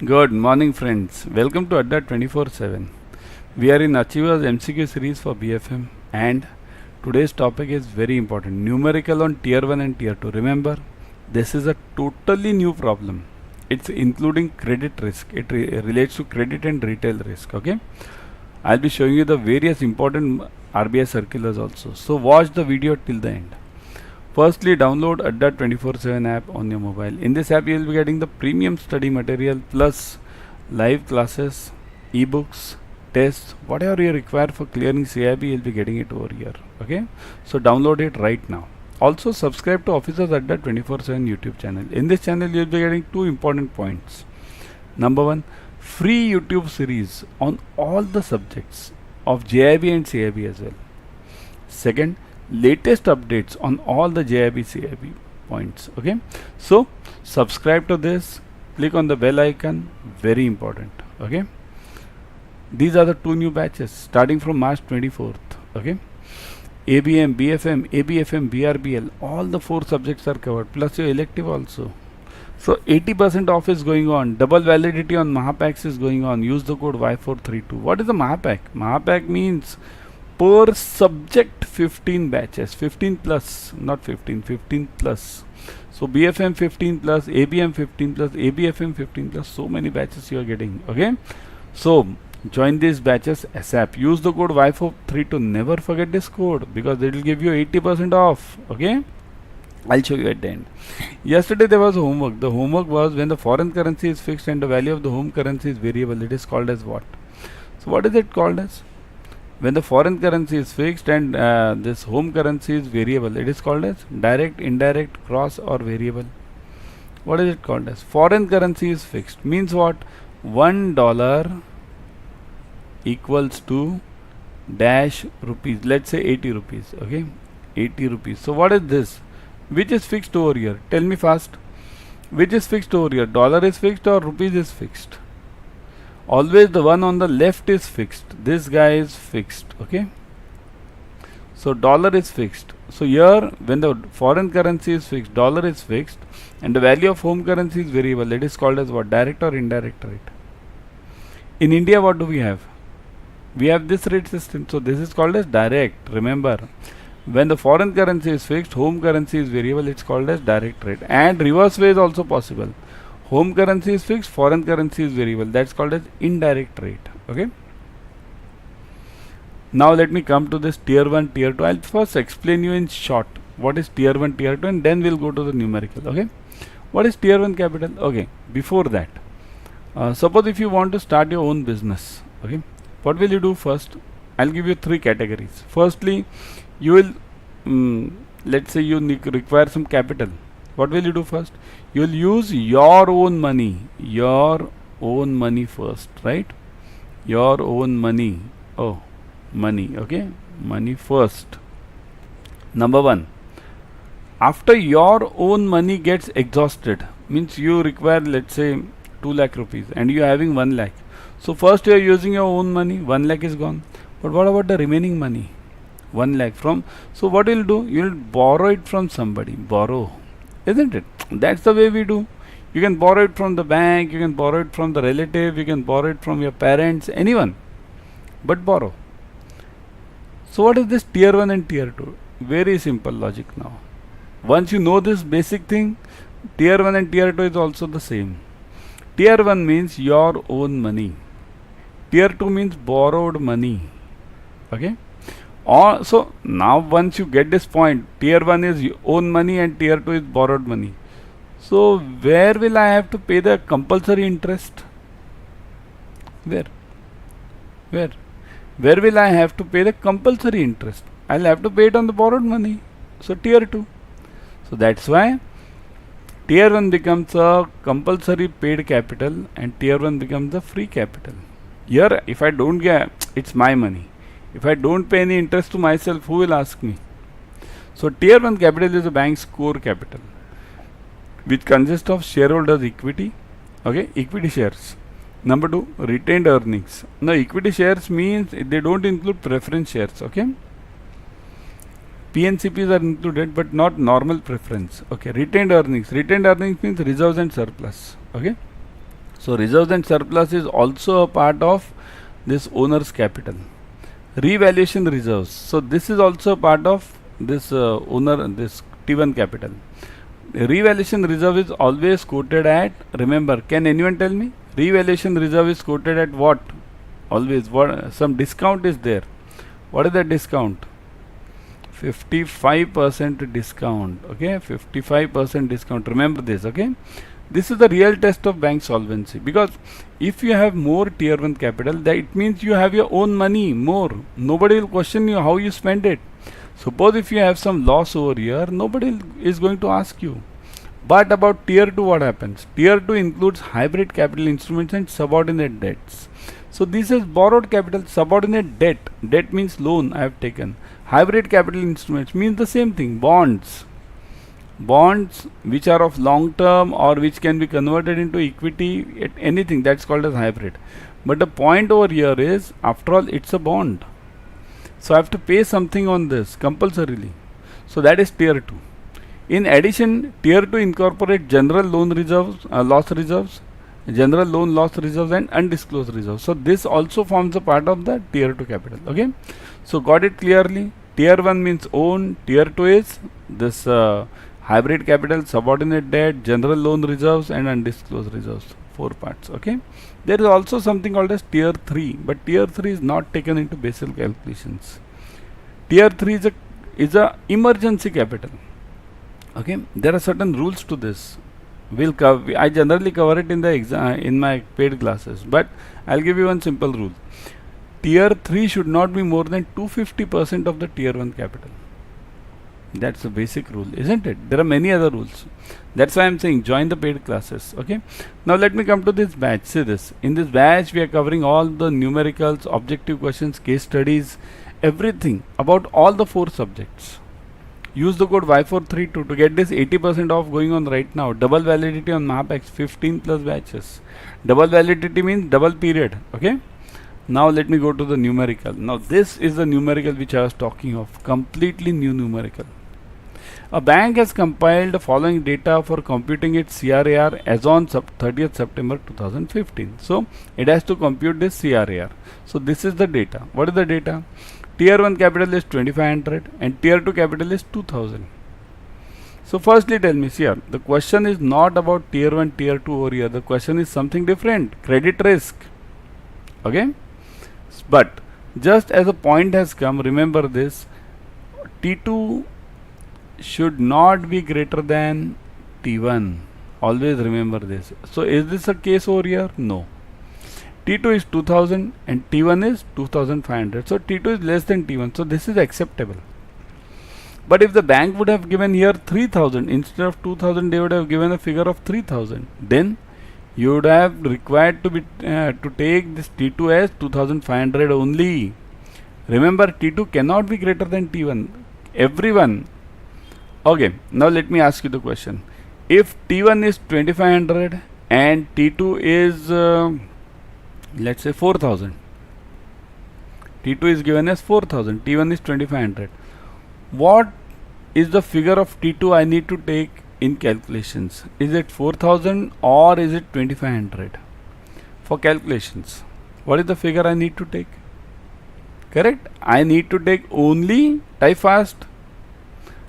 Good morning, friends. Welcome to Adda 24/7. We are in Achievers MCQ series for BFM, and today's topic is very important: numerical on Tier 1 and Tier 2. Remember, this is a totally new problem. It's including credit risk. It relates to credit and retail risk. Okay, I'll be showing you the various important RBI circulars also. So watch the video till the end. Firstly, download Adda 24/7 app on your mobile. In this app, you will be getting the premium study material plus live classes, ebooks, tests, whatever you require for clearing CAIIB, you'll be getting it over here. Okay, so download it right now. Also, subscribe to Officers Adda 24/7 YouTube channel. In this channel, you'll be getting two important points. Number one, free YouTube series on all the subjects of JIB and CIB as well. Second, latest updates on all the JIB CIB points. Okay, so subscribe to this, click on the bell icon, very important. Okay, these are the two new batches starting from March 24th. Okay, ABM, BFM, ABFM, BRBL, all the four subjects are covered plus your elective also. So 80% off is going on. Double validity on Mahapacks is going on. Use the code Y432. What is the Mahapack? Mahapack means per subject 15 batches, 15 plus, not 15, 15 plus. So BFM 15 plus, ABM 15 plus, ABFM 15 plus, so many batches you are getting. Okay, so join these batches ASAP. Use the code Y432. Never forget this code because it will give you 80% off. Okay, I'll show you at the end. Yesterday there was homework. The homework was when the foreign currency is fixed and the value of the home currency is variable, it is called as what? So what is it called as? When the foreign currency is fixed and this home currency is variable, it is called as direct, indirect, cross or variable. What is it called as? Foreign currency is fixed means what? $1 equals to dash rupees. Let's say 80 rupees. Okay, 80 rupees. So what is this? Which is fixed over here? Tell me fast. Which is fixed over here? Dollar is fixed or rupees is fixed? Always the one on the left is fixed. This guy is fixed. Okay, so dollar is fixed. So here when the foreign currency is fixed, dollar is fixed and the value of home currency is variable, it is called as what? Direct or indirect rate. In India, what do we have? We have this rate system, so this is called as direct. Remember, when the foreign currency is fixed, home currency is variable, it's called as direct rate. And reverse way is also possible. Home currency is fixed, foreign currency is variable, that's called as indirect rate. Okay, now let me come to this tier 1, tier 2. I'll first explain you in short what is tier 1, tier 2 and then we'll go to the numerical. Okay, what is tier 1 capital? Okay, before that, suppose if you want to start your own business, okay, what will you do first? I'll give you three categories. Firstly, you will let's say you require some capital. What will you do first? You will use your own money first, right? Your own money. Oh, money. Okay, money first. Number one. After your own money gets exhausted, means you require, let's say, 2 lakh rupees and you are having 1 lakh. So first you are using your own money, 1 lakh is gone. But what about the remaining money? 1 lakh from, so what you'll do? You'll borrow it from somebody. Borrow, isn't it? That's the way we do. You can borrow it from the bank, you can borrow it from the relative, you can borrow it from your parents, anyone, but borrow. So what is this tier 1 and tier 2? Very simple logic now. Once you know this basic thing, tier 1 and tier 2 is also the same. Tier 1 means your own money. Tier 2 means borrowed money. Okay. So now once you get this point, tier 1 is your own money and tier 2 is borrowed money. So where will I have to pay the compulsory interest? Where will I have to pay the compulsory interest? I'll have to pay it on the borrowed money. So tier 2. So that's why tier 1 becomes a compulsory paid capital and tier 1 becomes a free capital. Here if I don't get, it's my money. If I don't pay any interest to myself, who will ask me? So tier 1 capital is a bank's core capital, which consists of shareholders' equity, okay, equity shares. Number 2, retained earnings. Now equity shares means they don't include preference shares, okay. PNCPs are included but not normal preference. Okay, retained earnings. Retained earnings means reserves and surplus. Okay. So reserves and surplus is also a part of this owner's capital. Revaluation reserves. So this is also a part of this this T1 capital. Revaluation reserve is always quoted at, remember, can anyone tell me? Revaluation reserve is quoted at what? Always, what, some discount is there. What is the discount? 55% discount. Okay, 55% discount. Remember this. Okay, this is the real test of bank solvency, because if you have more tier 1 capital, that it means you have your own money more. Nobody will question you how you spend it. Suppose if you have some loss over here, nobody is going to ask you. But about tier 2, what happens? Tier 2 includes hybrid capital instruments and subordinate debts. So this is borrowed capital, subordinate debt. Debt means loan I have taken. Hybrid capital instruments means the same thing, bonds. Bonds which are of long term or which can be converted into equity, anything, that's called as hybrid. But the point over here is, after all, it's a bond. So I have to pay something on this compulsorily. So that is tier 2. In addition, tier 2 incorporate general loan reserves, loss reserves, general loan loss reserves and undisclosed reserves. So this also forms a part of the tier 2 capital. Okay. So got it clearly? Tier 1 means own, tier 2 is this hybrid capital, subordinate debt, general loan reserves and undisclosed reserves. 4 parts. Okay. There is also something called as tier 3, but tier 3 is not taken into Basel calculations. Tier 3 is a emergency capital. Okay, there are certain rules to this. I generally cover it in the in my paid classes, but I'll give you one simple rule. Tier 3 should not be more than 250% of the tier 1 capital. That's a basic rule, isn't it? There are many other rules. That's why I'm saying join the paid classes. Okay. Now let me come to this batch. See this. In this batch, we are covering all the numericals, objective questions, case studies, everything about all the 4 subjects. Use the code Y432 to get this 80% off going on right now. Double validity on MapX, 15 plus batches. Double validity means double period. Okay. Now let me go to the numerical. Now this is the numerical which I was talking of. Completely new numerical. A bank has compiled the following data for computing its CRAR as on 30th September 2015. So it has to compute this CRAR. So this is the data. What is the data? Tier 1 capital is 2500 and tier 2 capital is 2000. So firstly tell me, here the question is not about tier 1, tier 2 over here. The question is something different. Credit risk. Okay. But just as a point has come, remember this. T2 should not be greater than T1. Always remember this. So is this a case over here? No. T2 is 2000 and T1 is 2500. So T2 is less than T1. So this is acceptable. But if the bank would have given here 3000 instead of 2000, they would have given a figure of 3000. Then you would have required to be to take this T2 as 2500 only. Remember, T2 cannot be greater than T1. Everyone. Okay. Now let me ask you the question. If T1 is 2500 and T2 is let's say 4000. T2 is given as 4000. T1 is 2500. What is the figure of T2 I need to take in calculations? Is it 4000 or is it 2500? For calculations, what is the figure I need to take? Correct? I need to take only, type fast.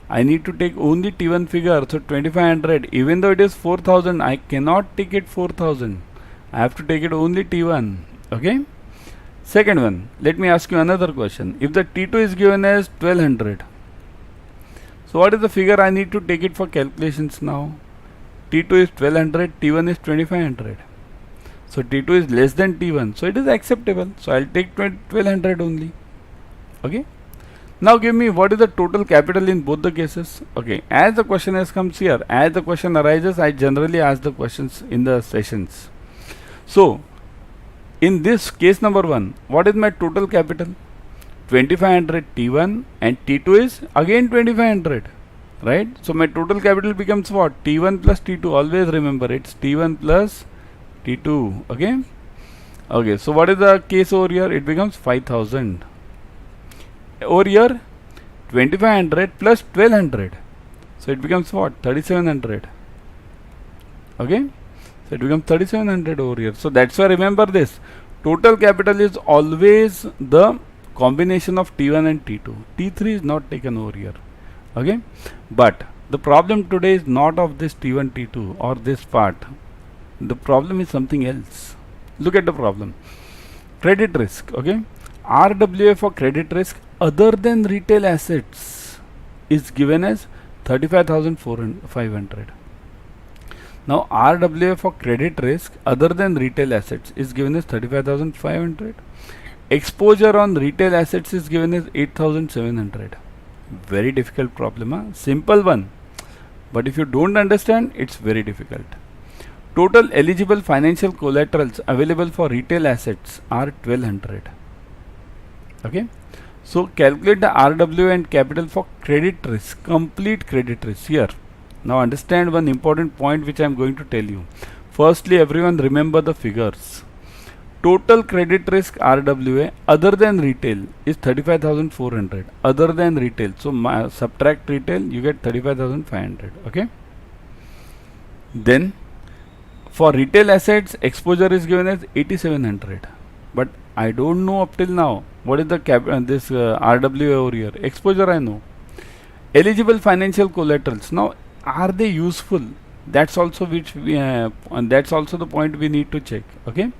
I need to take only T1 figure. So 2500. Even though it is 4000, I cannot take it 4000. I have to take it only T1. Okay. Second one, let me ask you another question. If the T2 is given as 1200, so what is the figure I need to take it for calculations now? T2 is 1200, T1 is 2500. So T2 is less than T1. So it is acceptable. So I'll take 1200 only. Okay. Now give me what is the total capital in both the cases. Okay. As the question has come here, as the question arises, I generally ask the questions in the sessions. So in this case number 1, what is my total capital? 2500 T1 and T2 is again 2500, right? So my total capital becomes what? T1 plus T2. Always remember it's T1 plus T2. Okay. Okay. So what is the case over here? It becomes 5000. Over here 2500 plus 1200. So it becomes what? 3700. Okay. So it becomes 3700 over here. So that's why remember this. Total capital is always the combination of T1 and T2. T3 is not taken over here. Okay. But the problem today is not of this T1, T2 or this part. The problem is something else. Look at the problem. Credit risk. Okay. RWA for credit risk other than retail assets is given as 35,500. Now RWA for credit risk other than retail assets is given as 35,500. Exposure on retail assets is given as 8,700. Very difficult problem, huh? Simple one. But if you don't understand, it's very difficult. Total eligible financial collaterals available for retail assets are 1200. Okay. So calculate the RWA and capital for credit risk, complete credit risk here. Now understand one important point which I am going to tell you. Firstly, everyone remember the figures. Total credit risk RWA other than retail is 35,400. Other than retail. So subtract retail, you get 35,500. Okay. Then for retail assets, exposure is given as 8,700. But I don't know up till now what is the RWA over here. Exposure I know. Eligible financial collaterals. Now, are they useful? That's also which we and that's also the point we need to check. Okay.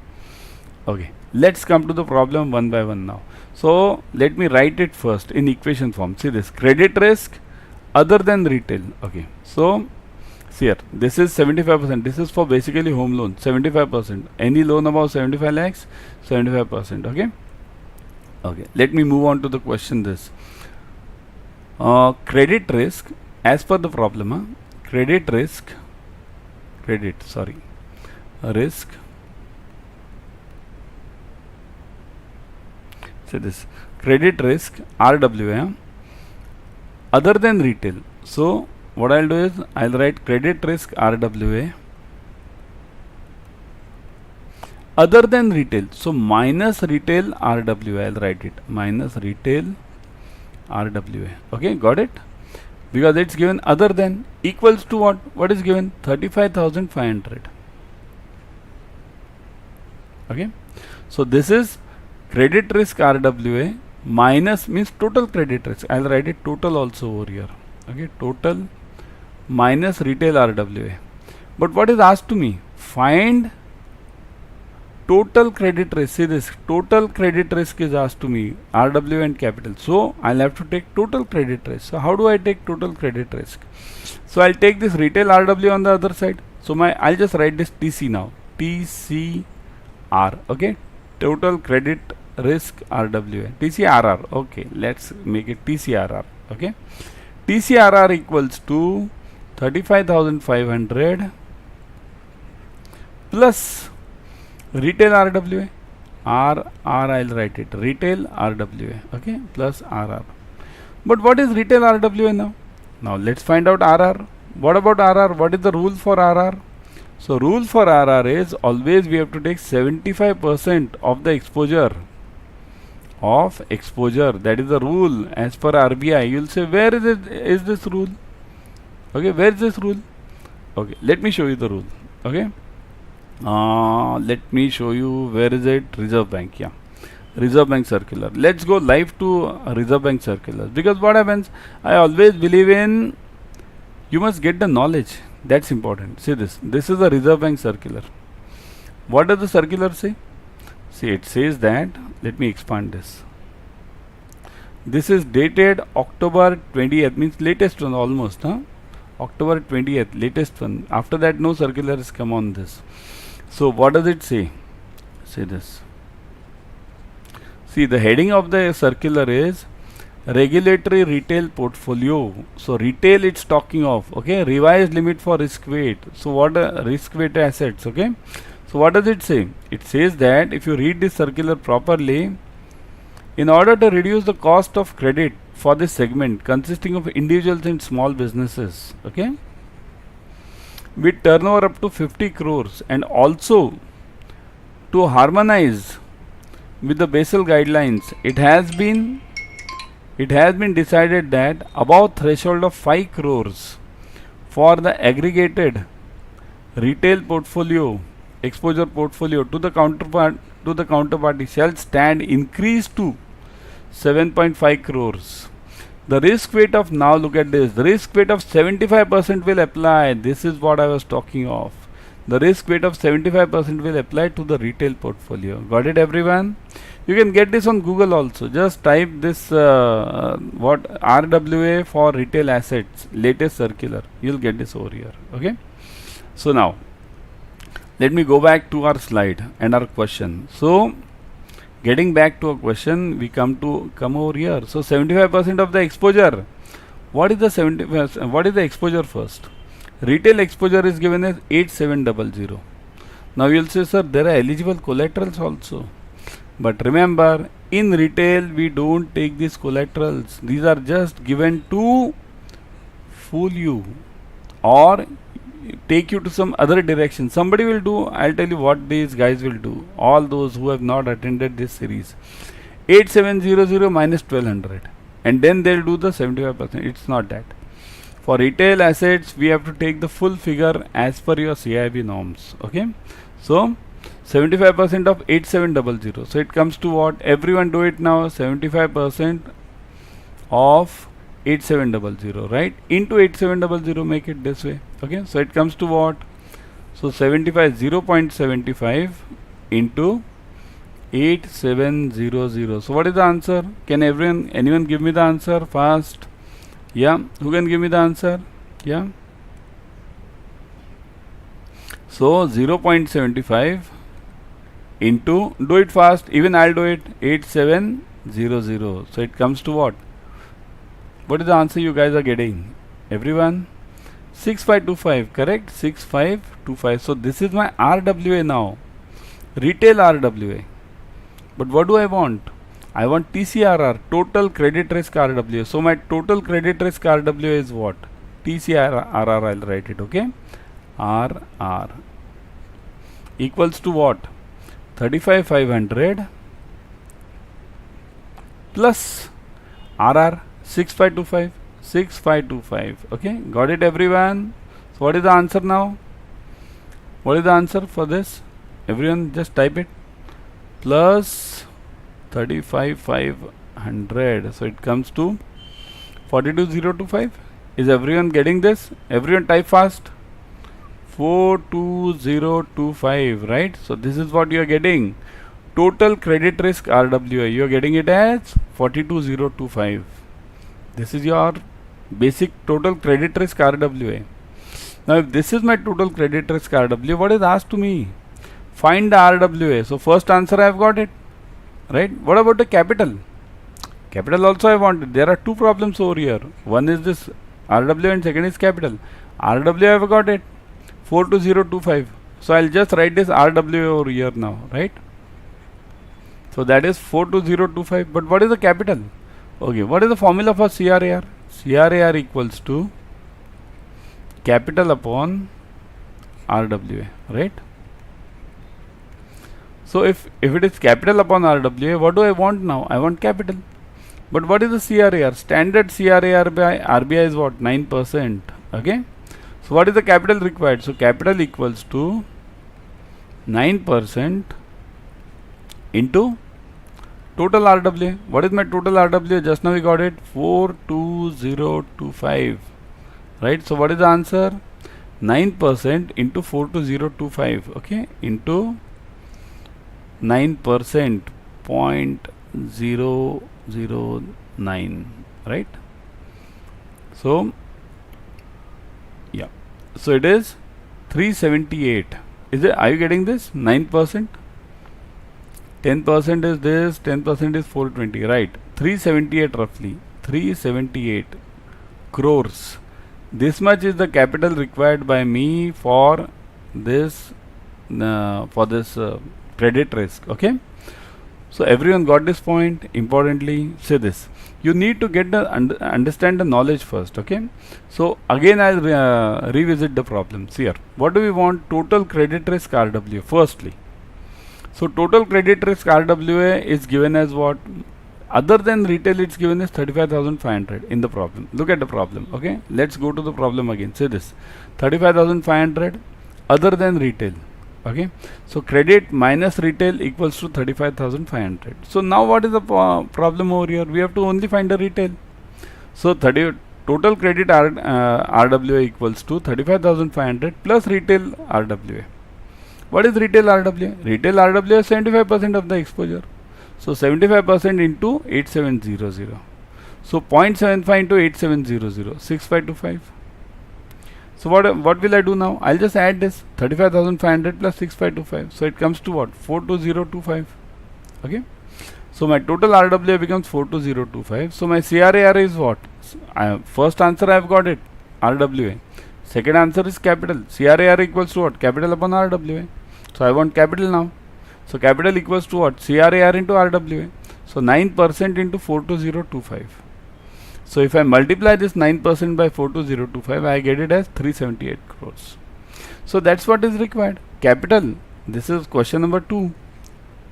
Okay. Let's come to the problem one by one now. So let me write it first in equation form. See this credit risk other than retail. Okay. So here this is 75%. This is for basically home loan. 75%. Any loan above 75 lakhs, 75%. Okay. Okay. Let me move on to the question. This credit risk as per the problem. Risk. So this credit risk RWA other than retail. So what I'll do is I'll write credit risk RWA other than retail. So minus retail RWA. I'll write it minus retail RWA. Okay, got it? Because it's given other than equals to what? What is given? 35,500. Okay. So this is credit risk RWA minus means total credit risk. I'll write it total also over here. Okay. Total minus retail RWA. But what is asked to me? Find total credit risk. See this, total credit risk is asked to me, RWA and capital. So I'll have to take total credit risk. So how do I take total credit risk? So I'll take this retail RWA on the other side. So I'll just write this TC now. TCR. Okay. Total credit risk RWA. TCRR. Okay. Let's make it TCRR. Okay. TCRR equals to 35,500 plus retail RWA, I'll write it, retail RWA, okay, plus RR. But what is retail RWA now? Now let's find out RR. What about RR? What is the rule for RR? So rule for RR is always we have to take 75% of the exposure. That is the rule as per RBI. You'll say, where is it? Is this rule? Okay, where is this rule? Okay, let me show you the rule. Okay. Let me show you where is it. Reserve Bank. Yeah, Reserve Bank circular. Let's go live to Reserve Bank circular, because what happens, I always believe in you must get the knowledge. That's important. See this is a Reserve Bank circular. What does the circular say? See, it says that, let me expand this. This is dated October 20th, means latest one almost, huh? October 20th, latest one. After that no circular has come on this. So what does it say? Say this. See, the heading of the circular is regulatory retail portfolio. So retail it's talking of, okay, revised limit for risk weight. So what are risk weight assets, okay? So what does it say? It says that if you read this circular properly, in order to reduce the cost of credit for this segment consisting of individuals and small businesses, okay, with turnover up to 50 crores, and also to harmonize with the Basel guidelines, it has been decided that above threshold of 5 crores for the aggregated retail portfolio, exposure portfolio to the counterparty shall stand increased to 7.5 crores. The risk weight of, now look at this, the risk weight of 75% will apply. This is what I was talking of. The risk weight of 75% will apply to the retail portfolio. Got it, everyone? You can get this on Google also. Just type this what RWA for retail assets, latest circular. You'll get this over here. Okay. So now, let me go back to our slide and our question. So, getting back to a question, we come over here. So 75% of the exposure. What is the 75%? What is the exposure first? Retail exposure is given as 8700. Now you'll say, sir, there are eligible collaterals also. But remember, in retail we don't take these collaterals. These are just given to fool you or take you to some other direction. Somebody will do, I'll tell you what these guys will do. All those who have not attended this series, 8700 minus 1200, and then they'll do the 75%. It's not that. For retail assets, we have to take the full figure as per your CAIIB norms. Okay. So 75% of 8700. So it comes to what? Everyone do it now. 75% of 8700, right? Into 8700, make it this way. Okay. So it comes to what? So 0.75 into 8700. So what is the answer? Can anyone give me the answer fast? Yeah, who can give me the answer? Yeah. So 0.75 into, do it fast, even I'll do it, 8700. So it comes to what? What is the answer you guys are getting? Everyone? 6525, correct? 6525. So this is my RWA now. Retail RWA. But what do I want? I want TCRR, total credit risk RWA. So my total credit risk RWA is what? TCRR, I'll write it, okay? RR equals to what? 35,500 plus RR 6525. 6525. Okay, got it, everyone? So what is the answer now? What is the answer for this? Everyone just type it. Plus 35,500. So it comes to 42,025. Is everyone getting this? Everyone type fast. 42025, right? So this is what you are getting. Total credit risk RWA. You are getting it as 42025. This is your basic total credit risk RWA. Now if this is my total credit risk RWA, what is asked to me? Find the RWA. So first answer I have got it, right? What about the capital? Capital also I wanted. There are two problems over here. One is this RWA and second is capital. RWA I have got it, 42025. So I'll just write this RWA over here now, right? So that is 42025. But what is the capital? Okay, what is the formula for CRAR? CRAR equals to capital upon RWA, right? So if it is capital upon RWA, what do I want now? I want capital. But what is the CRAR? Standard CRAR by RBI is what? 9%. Okay. So what is the capital required? So capital equals to 9% into total RWA. What is my total RWA? Just now we got it, 42025. Right. So what is the answer? 9% into 42025. Okay. Into 9%, 0.009, right? So yeah, so it is 378. Is it? Are you getting this? 9%, 10% is this, 10% is 420, right? 378 roughly, 378 crores. This much is the capital required by me for this credit risk. Okay, so everyone got this point. Importantly, say this, you need to get the understand the knowledge first. Okay, so again I'll revisit the problems here. What do we want? Total credit risk RWA firstly. So total credit risk RWA is given as what? Other than retail, it's given as 35,500 in the problem. Look at the problem. Okay, let's go to the problem again. Say this, 35,500 other than retail. Okay, so credit minus retail equals to 35,500. So now what is the problem over here? We have to only find the retail. So total credit RWA equals to 35,500 plus retail RWA. What is retail RWA? Retail RWA is 75% of the exposure. So 75% into 8700. So 0.75 into 8700, 6525. So what will I do now? I'll just add this 35,500 plus 6525. So it comes to what? 42025. Okay. So my total RWA becomes 42025. So my CRAR is what? First answer I have got it, RWA. Second answer is capital. CRAR equals to what? Capital upon RWA. So I want capital now. So capital equals to what? CRAR into RWA. So 9% into 42025. So if I multiply this 9% by 42025, I get it as 378 crores. So that's what is required. Capital. This is question number 2.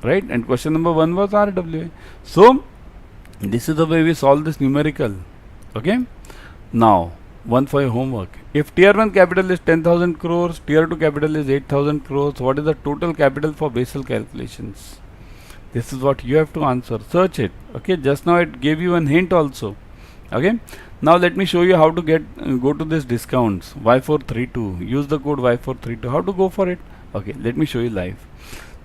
Right? And question number 1 was RWA. So this is the way we solve this numerical. Okay. Now, one for your homework. If tier 1 capital is 10,000 crores, tier 2 capital is 8,000 crores, what is the total capital for Basel calculations? This is what you have to answer. Search it. Okay. Just now it gave you an hint also. Okay. Now let me show you how to go to this discounts. Y432. Use the code Y432. How to go for it? Okay. Let me show you live.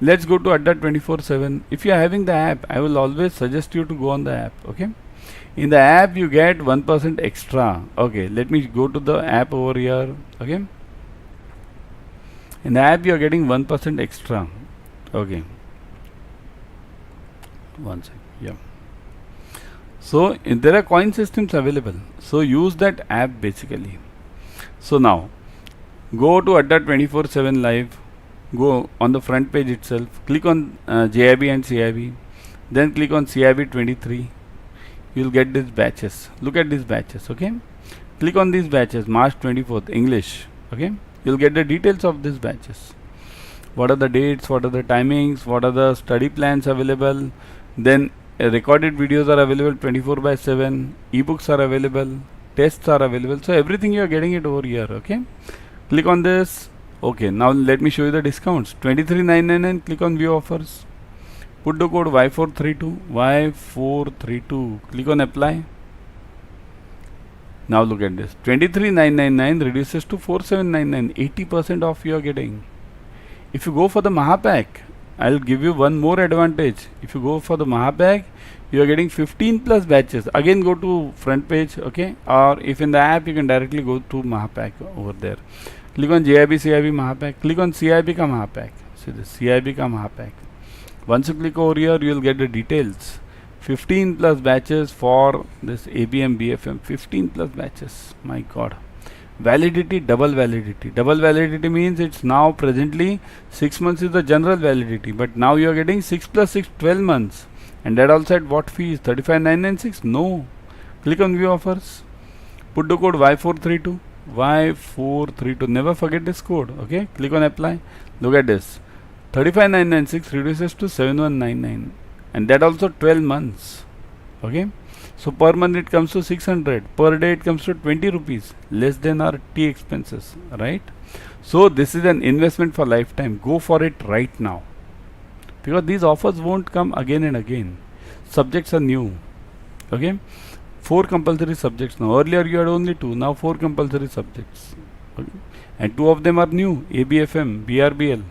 Let's go to Adda 24/7. If you are having the app, I will always suggest you to go on the app. Okay. In the app you get 1% extra. Okay. Let me go to the app over here. Okay. In the app you are getting 1% extra. Okay. One second. Yeah. So there are coin systems available. So use that app basically. So now go to Adda 24/7 live. Go on the front page itself. Click on JIB and CIB. Then click on CIB 23. You will get these batches. Look at these batches. Okay. Click on these batches. March 24th English. Okay. You will get the details of these batches. What are the dates? What are the timings? What are the study plans available? Then recorded videos are available 24/7. Ebooks are available. Tests are available. So everything you are getting it over here. Okay. Click on this. Okay. Now let me show you the discounts. 23,999. Click on view offers. Put the code Y432. Y432. Click on apply. Now look at this. 23,999 reduces to 4,799. 80% off you are getting. If you go for the Mahapack, I'll give you one more advantage. If you go for the Mahapack, you are getting 15 plus batches. Again go to front page, okay? Or if in the app, you can directly go to Mahapack over there. Click on JIB, CIB, Mahapack. Click on CIB ka Mahapack. See this, CIB ka Mahapack. Once you click over here, you will get the details. 15 plus batches for this ABM, BFM. 15 plus batches. My God. Validity, double validity. Double validity means it's now presently 6 months is the general validity, but now you are getting 6 plus 6, 12 months. And that also at what fees? 35,996? No. Click on view offers. Put the code Y432. Y432. Never forget this code. Okay. Click on apply. Look at this. 35,996 reduces to 7,199. And that also 12 months. Okay. So per month it comes to 600. Per day it comes to 20 rupees. Less than our tea expenses. Right. So this is an investment for lifetime. Go for it right now. Because these offers won't come again and again. Subjects are new. Okay. 4 compulsory subjects now. Earlier you had only 2. Now 4 compulsory subjects. Okay. And 2 of them are new. ABFM, BRBL.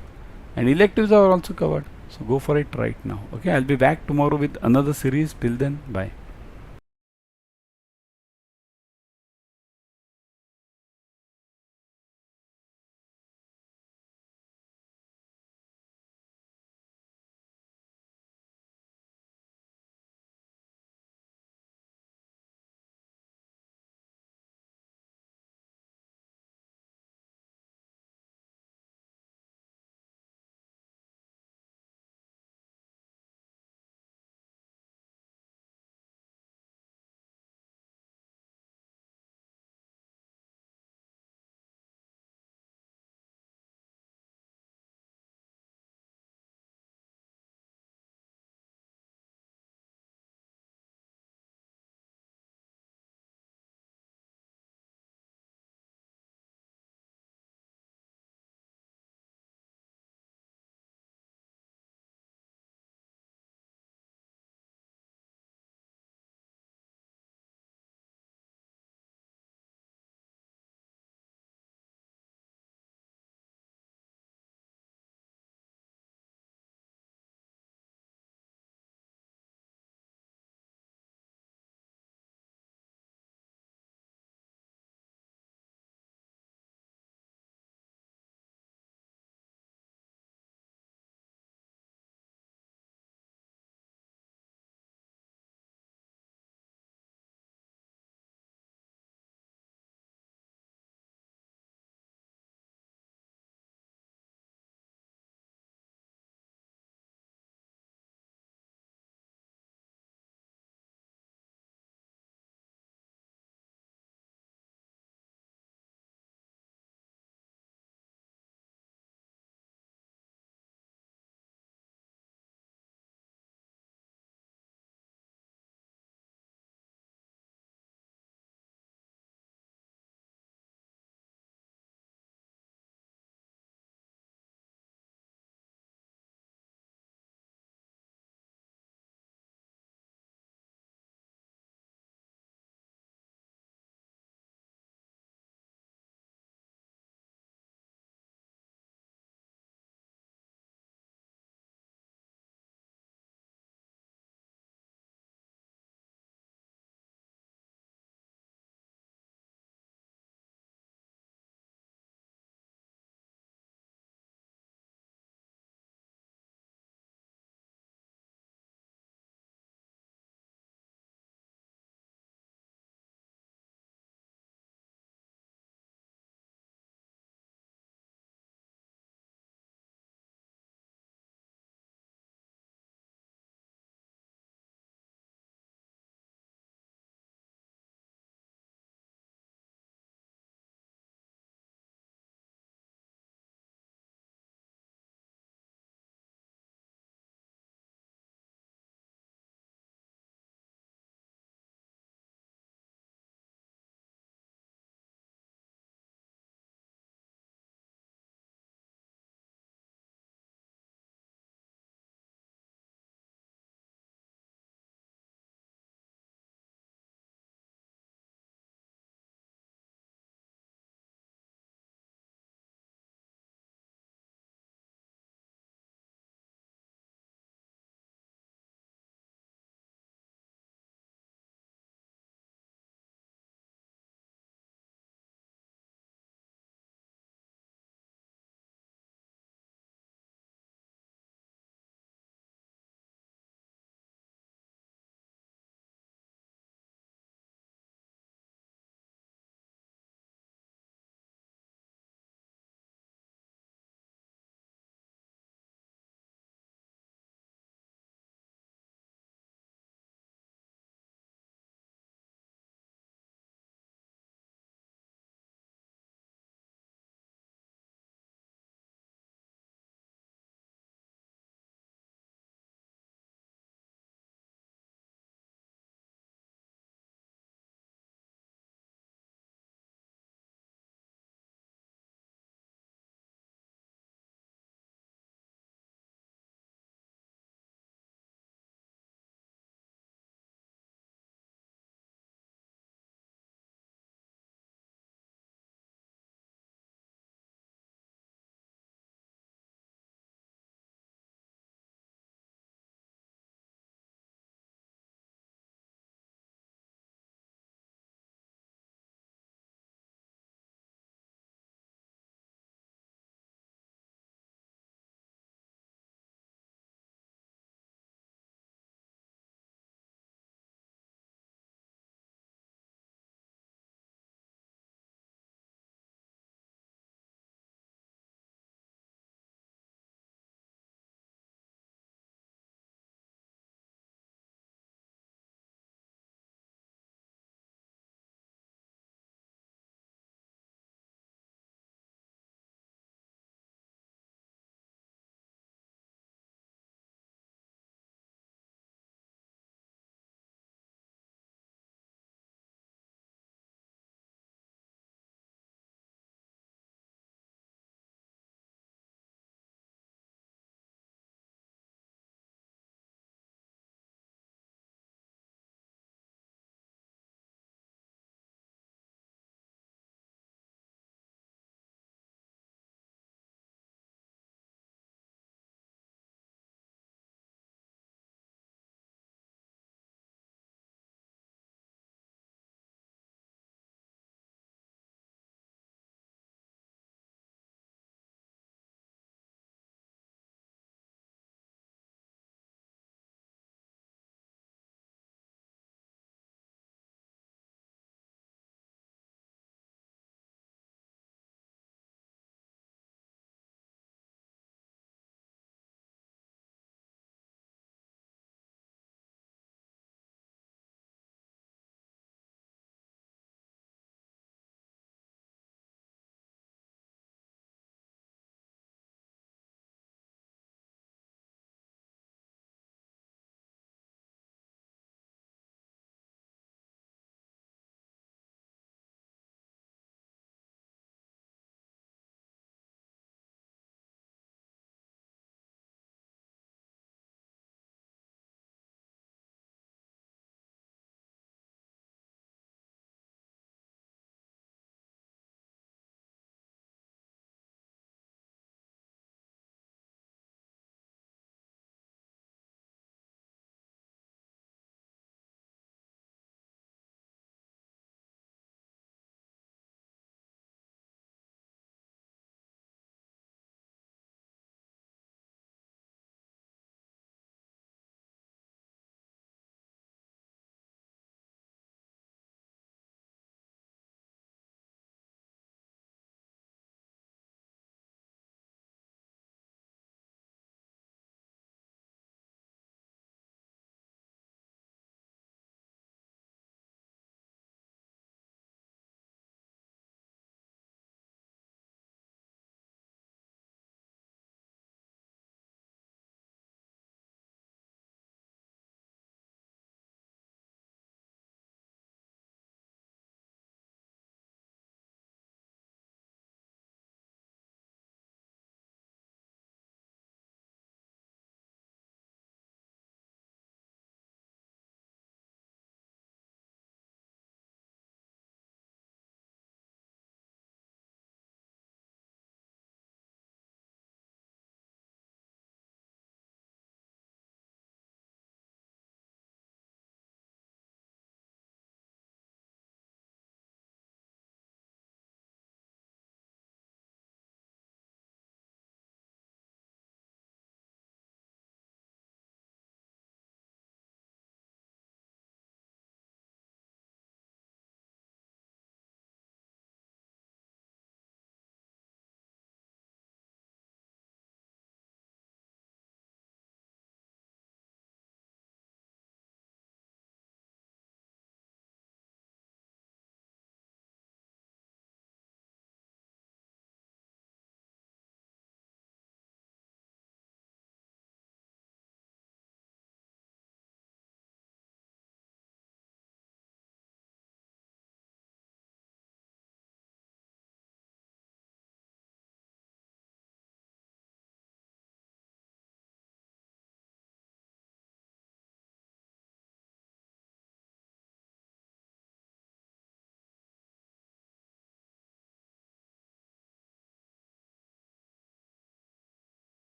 And electives are also covered. So go for it right now. Okay. I'll be back tomorrow with another series. Till then, bye.